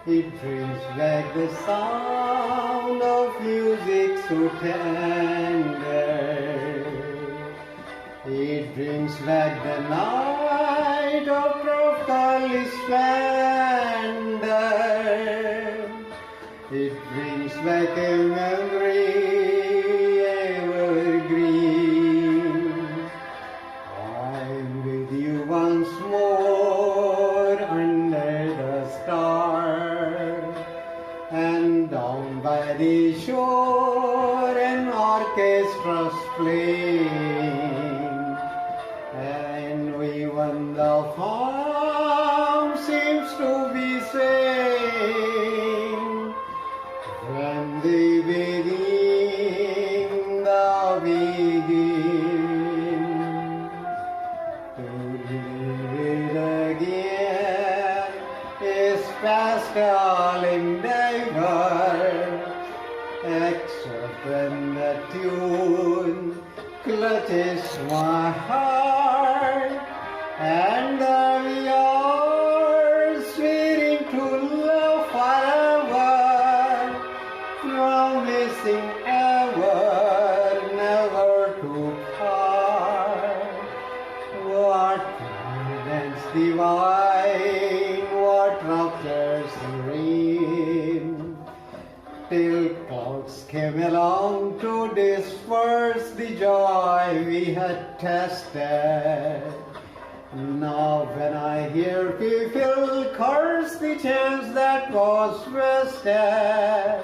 It brings back the sound of music so tender. It brings back the night of tropical splendor. It brings back a memory evergreen. I'm with you once more under the stars, and down by the shore an orchestra's playing, and even the farm seems to be saying, from the beginning, the begin, to live it again is past all endeavor, except when the tune clutches my heart, and we are swearing to love forever, promising ever, never to part. What guidance divine, what raptures serene, till clouds came along to disperse the joy we had tasted. Now when I hear people curse the chance that was wasted,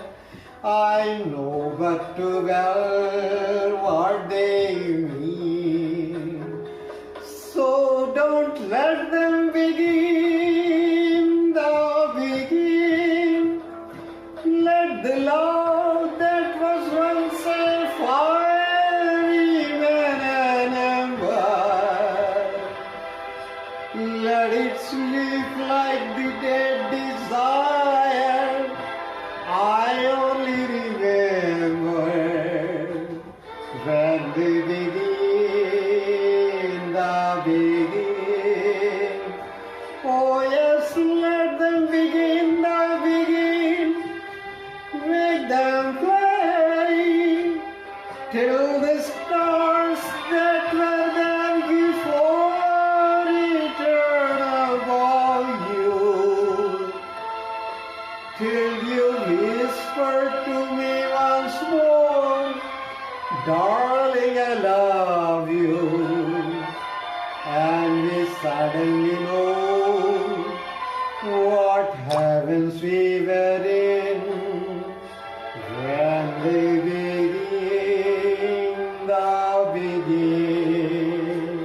I know but too well what they mean. So don't let them begin the begin. Let the love that was once a fire remain an ember. Let it sleep like the dead desire. I only remember when they begin the begin. Oh yes, let them begin the begin. Make them play till the stars that were there before return above you, till you whisper to me once more, darling, I love you, and we suddenly know what heavens we were in when they begin the begin,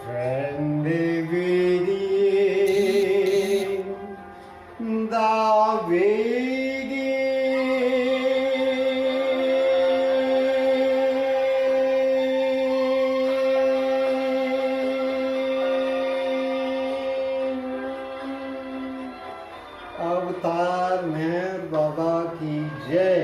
when they begin the अवतार मेहर बाबा की जय।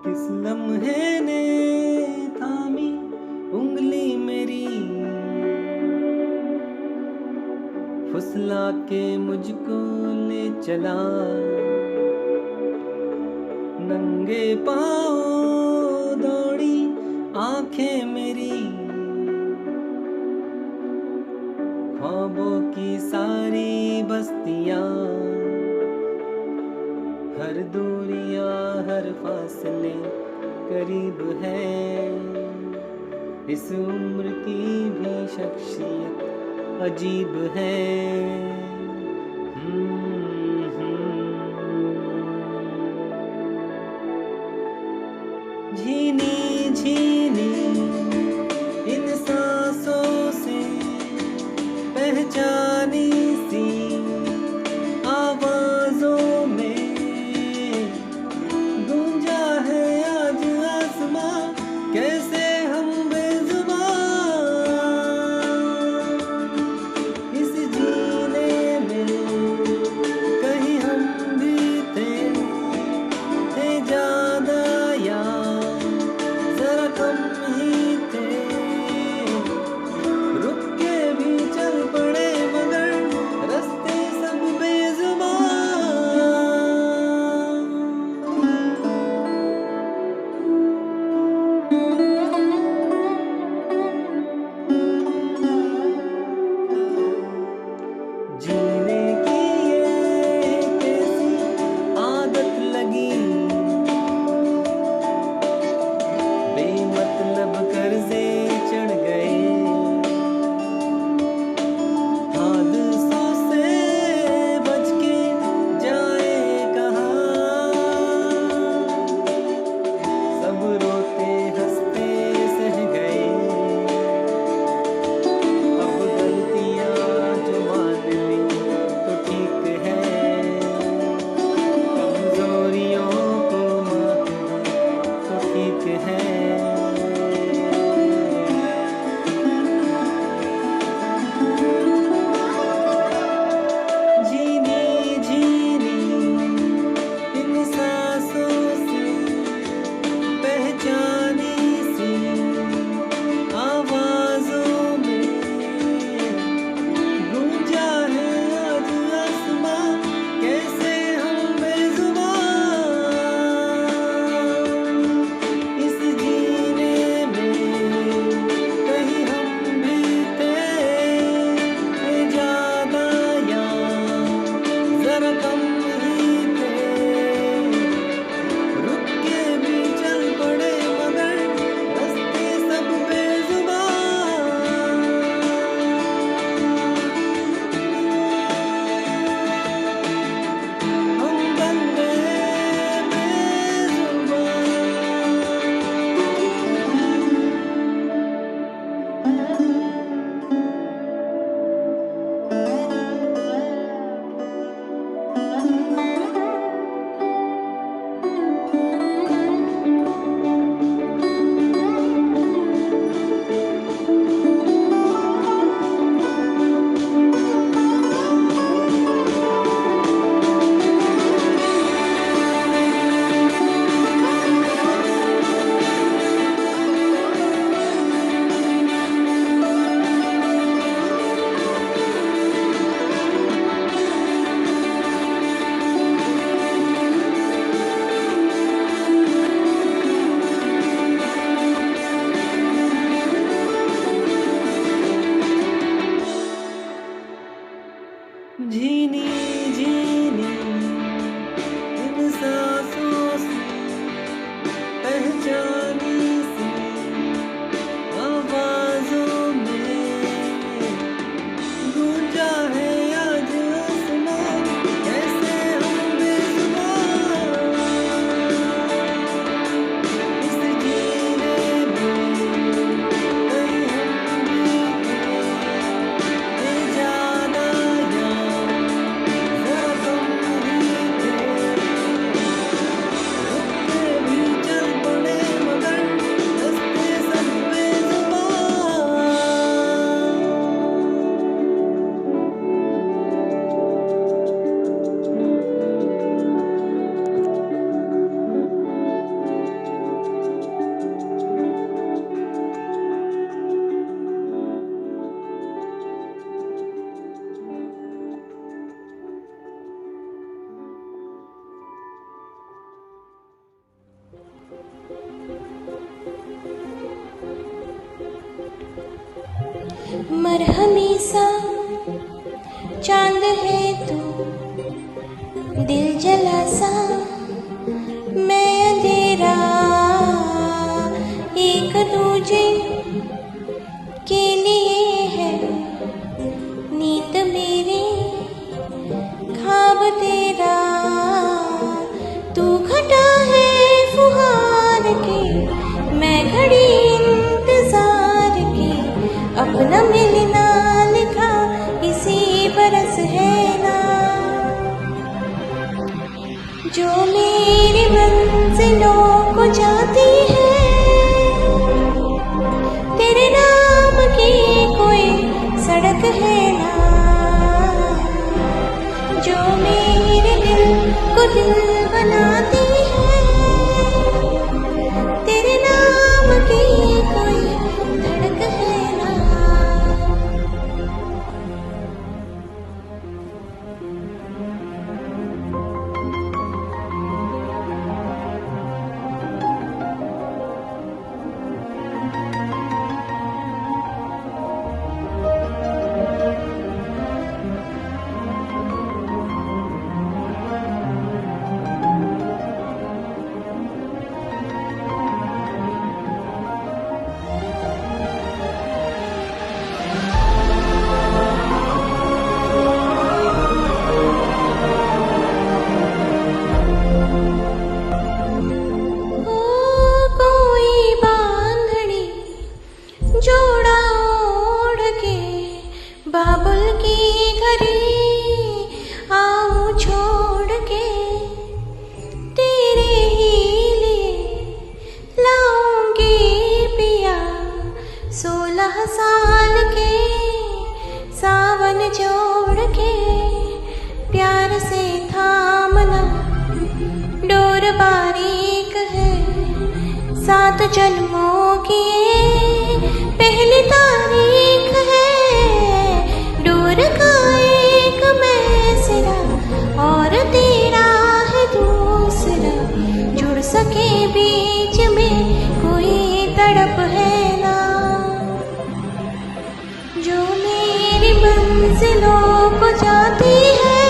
किस लम्हे ने थामी उंगली मेरी, फुसला के मुझको ले चला, नंगे पाँव दौड़ी आंखें मेरी, ख्वाबों की सारी बस्तियाँ, हर दूरियां हर फासले करीब है, इस उम्र की भी शख्सियत अजीब है। झीनी झीनी इन सांसों से पहचानी सी झीनी झीनी इन सांसों से पहचानी सी आवाजों में गूंजा है आज आसमां कैसे हम बेजुबान इस जीने में कहीं हम भी थे ये जाना या जरा कम ही थे रुकते भी चल पड़े मगर रास्ते सब बेजुबान मरहमी सा चांद है तू, दिल जला सा मैं अंधेरा, एक दूजे के लिए है नींद मेरी ख्वाब तेरा। तू घटा है फुहार के, मैं घड़ी इंतजार की, अपना मिलना लिखा इसी बरस है ना, जो मेरी मंजिलों को जाती है। तेरे नाम की कोई सड़क है ना, जो मेरे दिल को दिल बनाती है। तेरे नाम की कोई धड़क है ना। जोड़ा ओढ़ के बाबुल की घड़ी आऊं छोड़ के, तेरे ही लिए लाऊंगी पिया 16 साल के सावन जोड़ के। प्यार से थामना डोर बारीक है, 7 जन्मों की पहली तारीख है। डोर का एक मैं सिरा और तेरा है दूसरा, जुड़ सके बीच में कोई तड़प है ना, जो मेरी मंजिलों को जाती है।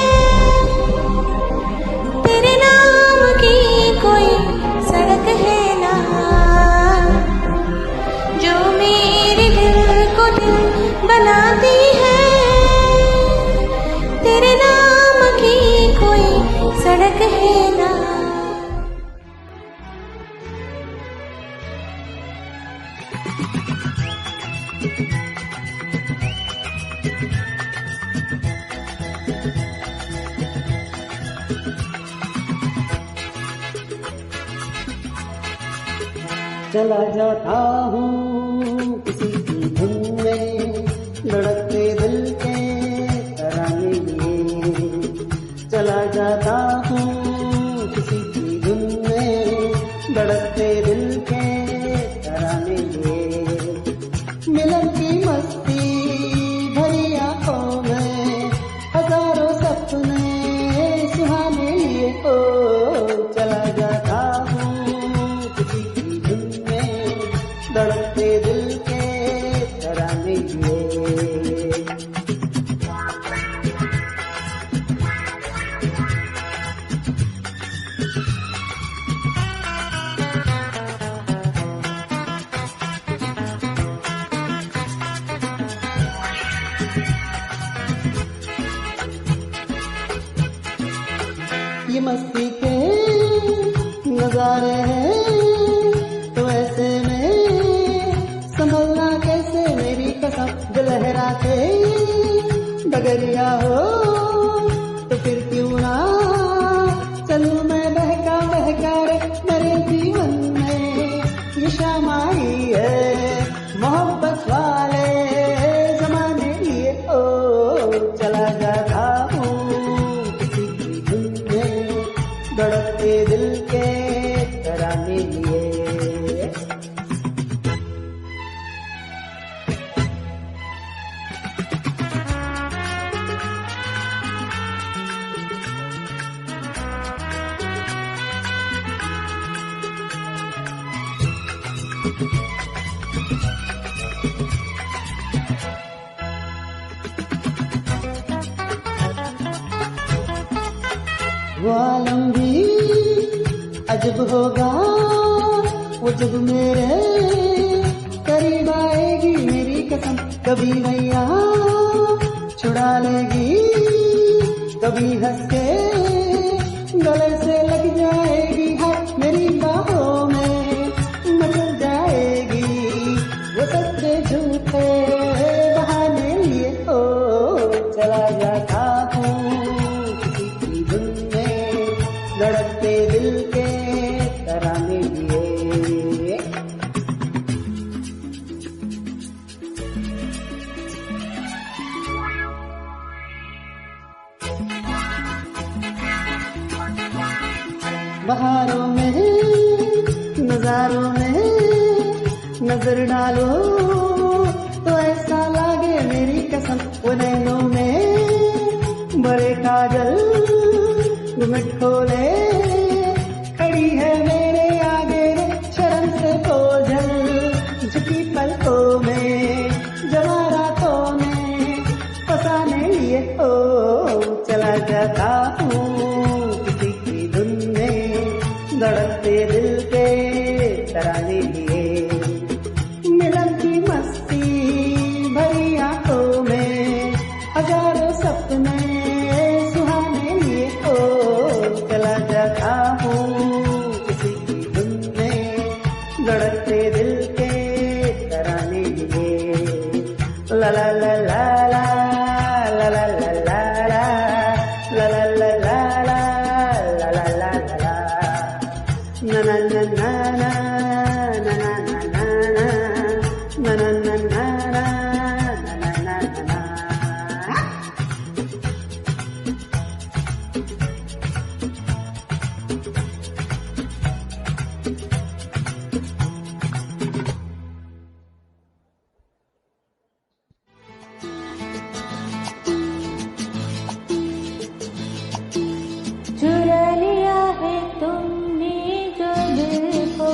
तेरे नाम की कोई सड़क है ना, जो मेरे दिल को दिल बनाती है। तेरे नाम की कोई सड़क है ना। चला जाता हूँ किसी की धुन में, धड़कते दिल के तराने लिए। चला जाता हूँ किसी की धुन में, धड़कते दिल के तराने लिए। मिलन की मस्ती भरी आंखों में, हजारों सपने सुहाने लिए। ओ चला जाता हूँ किसी की धुन में, धड़कते दिल के तराने लिए। ये मस्ती के नजारे हैं, तो ऐसे में संभलना कैसे मेरी कसम। जो लहरा के डगरिया हो तो फिर क्यों ना चलूं मैं बहका बहका रे। मेरे जीवन में ये शाम आई है मोहब्बत वाले जमाने लिए। ओ चला जाता हूँ किसी की धुन में, धड़कते दिल के तराने लिए। वो आलम भी अजब होगा वो जब मेरे करीब आएगी मेरी कसम। कभी नैया छुड़ा लेगी, कभी हंस के गले से लग जाएगी। है मेरी बाहों में मचल जाएगी वो सच्चे झूठे बहाने लिए। ओ चला जाता हूँ किसी की धुन में, धड़कते दिल के तराने लिए। बहारों में नजारों में नजर डालो तो ऐसा लागे मेरी कसम। वो नैनों में बड़े काजल घुमट खोले खड़ी है मेरे आगे रे। शर्म से बोझल झुकी पलकों में, जमा रातों में फसाने लिए। ओ चला जाता हूँ किसी की धुन में, धड़कते दिल के तराने लिए। मिलन की मस्ती भरी आंखों में हजारों सपने सुहाने लिए। ओ चला जाता हूँ किसी की धुन में, धड़कते दिल के तराने लिए। ला ला ला ला ला ला ला ला ला ला ला ला ला ला ला ला ला ला na na na na na na na na na na na na na na na. चुरा लिया है तुमने जो दिल को,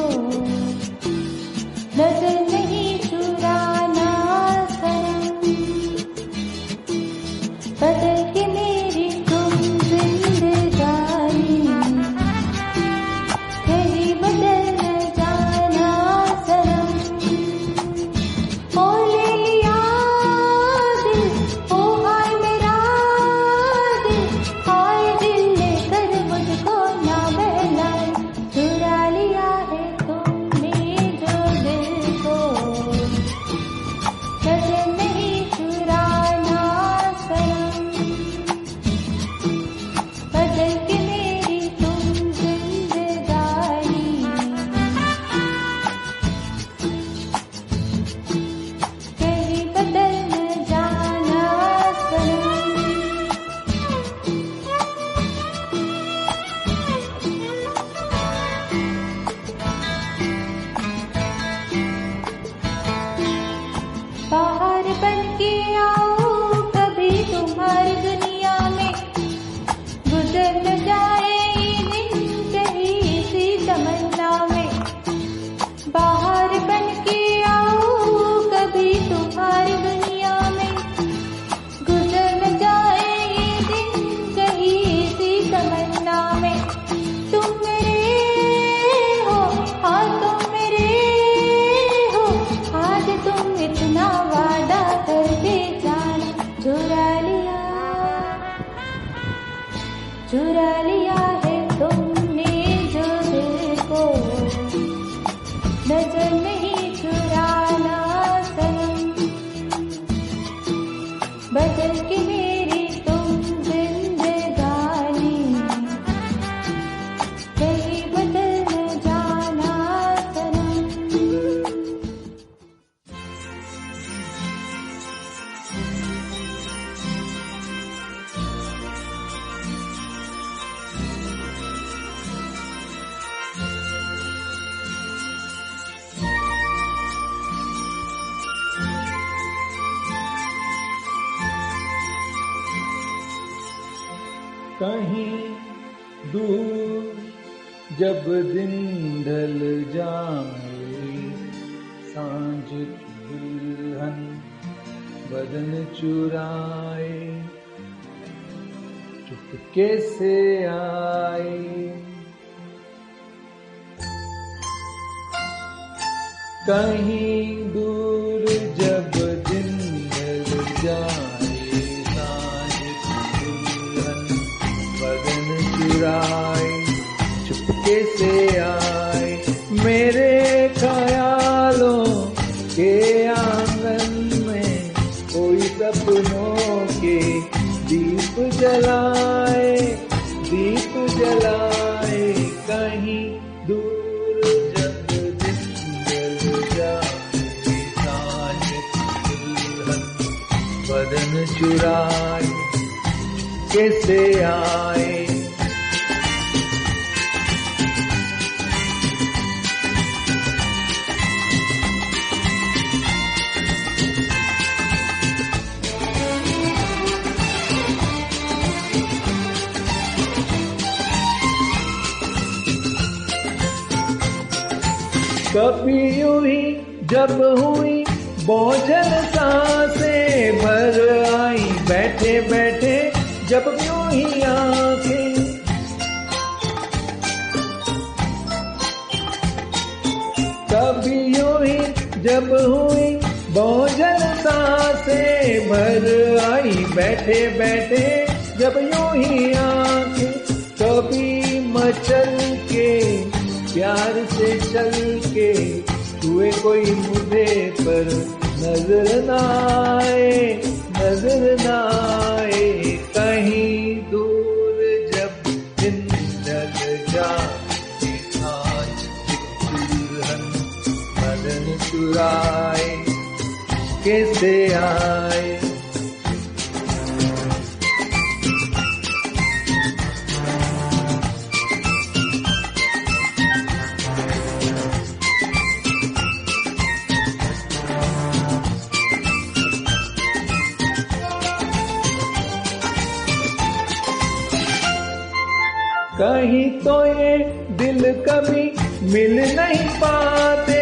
नजर नहीं चुराना सनम। बदल के मेरी तुम जिंदगानी, कहीं बदल न जाना सनम। ओ ले लिया दिल, ओ हाय मेरा दिल, हाय दिल लेकर मुझको ना बहलाए। चुरा लिया है तुमने जो दिल को, नजर नहीं चुराना सनम। बदल के मेरी तुम जिंदगानी, कहीं बदल न जाना सनम। बाहर बन के आओ कभी तुम्हारी दुनिया में, गुजर न जाए ये दिन कहीं इसी तमन्ना में। बाहर बन के आओ कभी तुम्हारी दुनिया में, गुजर न जाए ये दिन कहीं इसी तमन्ना में। तुम मेरे हो, हाँ तुम मेरे हो, आज तुम इतना वादा करके जाना। चुरा लिया है कहीं दूर जब दिन ढल जाए, सांझ की दुल्हन बदन चुराए, चुपके से आए। कहीं दूर जब दिन ढल जाए, सांझ की दुल्हन बदन चुराए, चुपके से आए। मेरे ख्यालों के आंगन में कोई सपनों के दीप जलाए, दीप जलाए। कहीं दूर जब दिन ढल जाए, सांझ की दुल्हन बदन चुराए, कैसे आए। कभी यूं ही जब हुई बोझल सांसें भर आई, बैठे बैठे जब यूं ही आंखें। कभी यूं ही जब हुई बोझल सांसें भर आई, बैठे बैठे जब यूं ही आंखें। कभी मचल के प्यार से चल के हुए कोई मुझे पर नजर न आए, नजर न आए। कहीं दूर जब दिन ढल जाए, सांझ की दुल्हन बदन चुराए, कैसे आए। कहीं तो ये दिल कभी मिल नहीं पाते,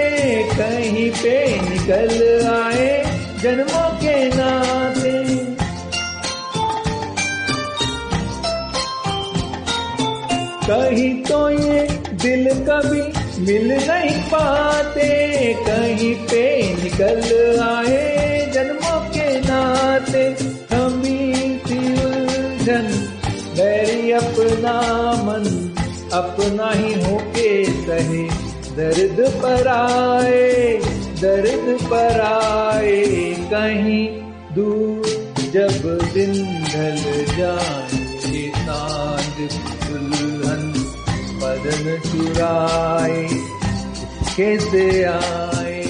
कहीं पे निकल आए जन्मों के नाते। कहीं तो ये दिल कभी मिल नहीं पाते, कहीं पे निकल आए जन्मों के नाते। थमी सी उलझन बैरी अपना मन, अपना ही होके सहे दर्द पर आए, दर्द पर आए। कहीं दूर जब दिन ढल जाए, सांझ की दुल्हन बदन चुराए, कैसे आए।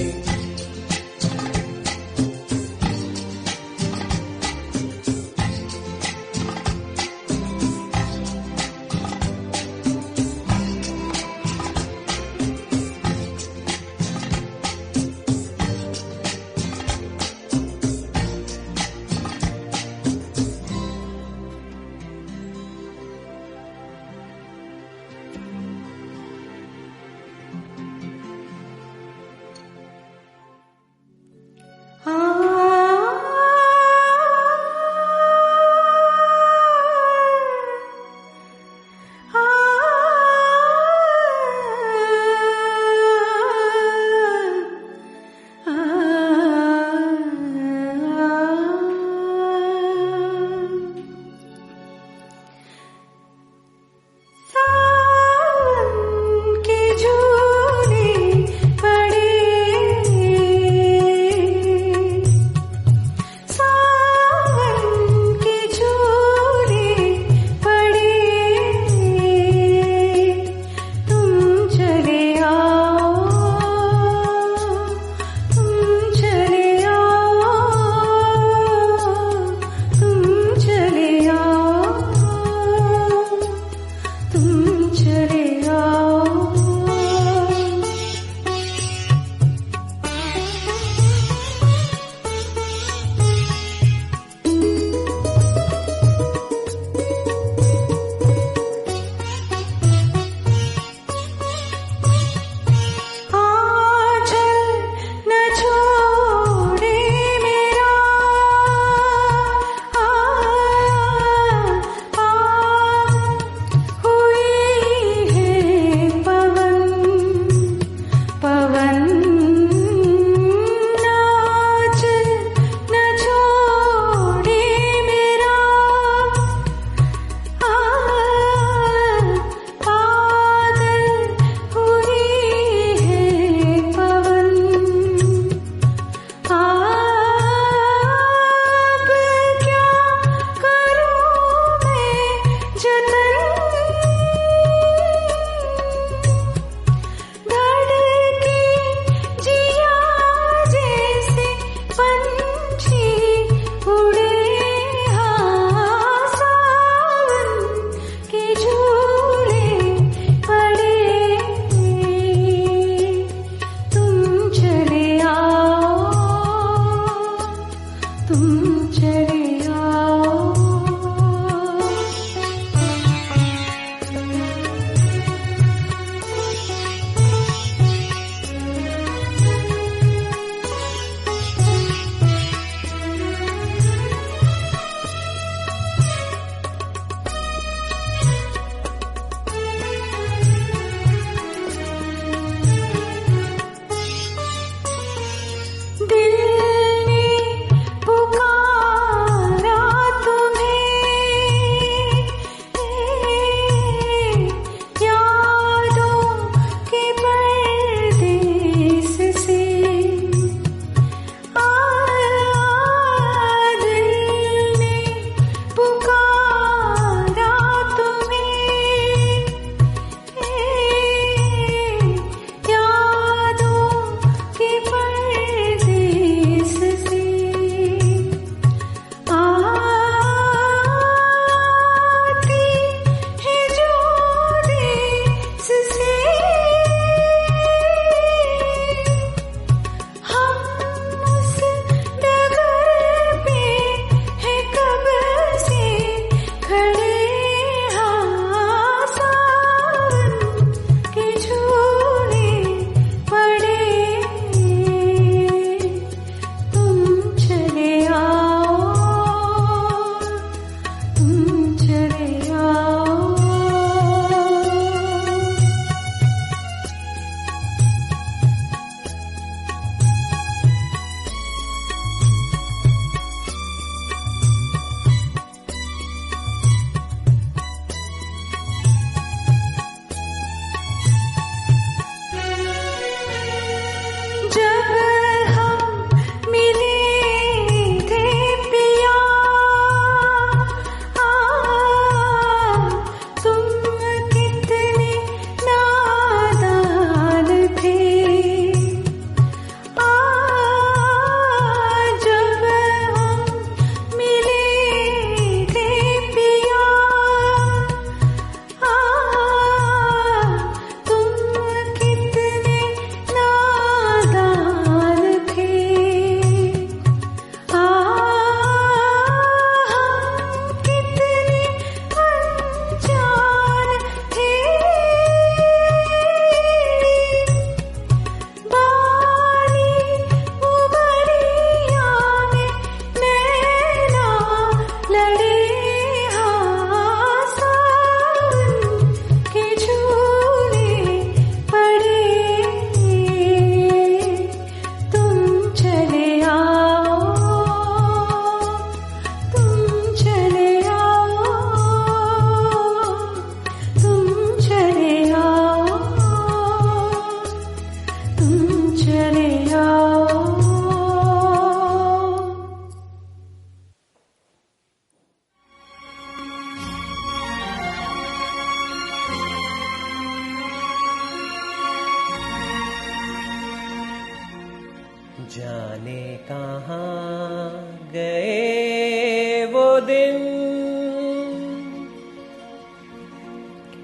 दिन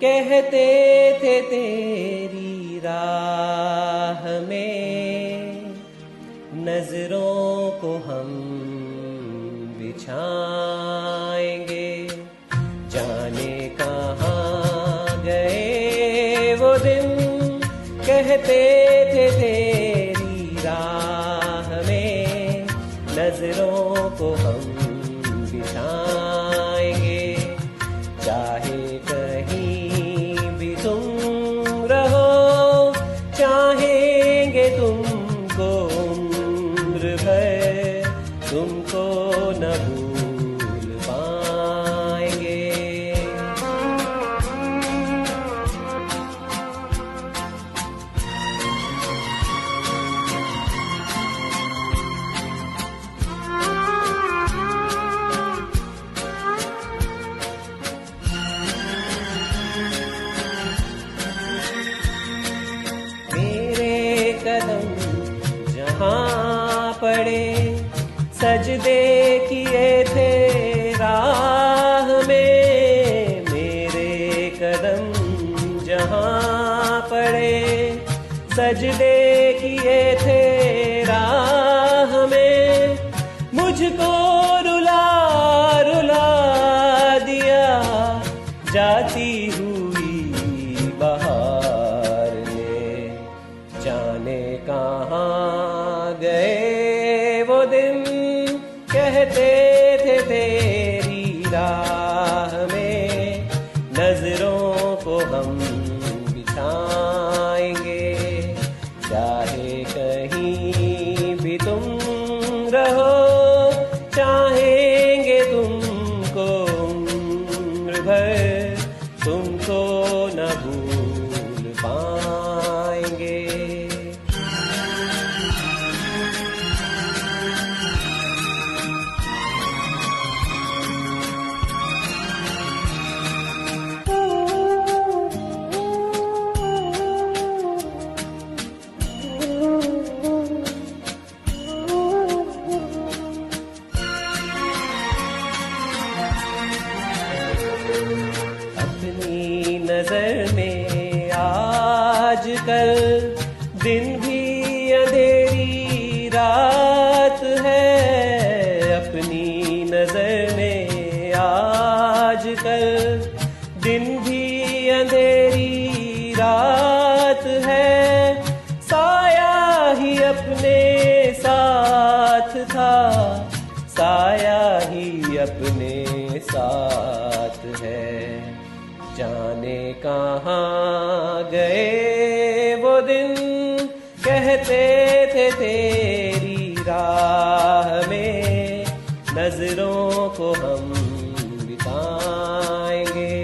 कहते थे तेरी राह में नजरों को हम बिछाएंगे, जाने कहाँ गए वो दिन कहते थे तेरी राह में नजरों को हम बिछाएंगे, चाहे कहीं भी तुम रहो चाहेंगे तुमको उम्र भर, तुमको न भूल पाएंगे। कदम जहाँ पड़े सजदे किए थे राह में, मेरे कदम जहाँ पड़े सजदे किए थे राह में, मुझको रुला रुला दिया जाती हुई बहार ने, जाने कहाँ गए वो दिन कहते थे तेरी राह में नजरों को हम बिछाएंगे, चाहे कहीं भी तुम रहो चाहेंगे तुमको उम्र भर, तुमको न भूल पाएंगे। अपनी नजर में आजकल दिन भी अंधेरी रात है, अपनी नजर में आजकल दिन भी अंधेरी रात है, साया ही अपने साथ था, साया ही अपने साथ है, जाने कहाँ गए वो दिन कहते थे तेरी राह में नजरों को हम बिताएंगे,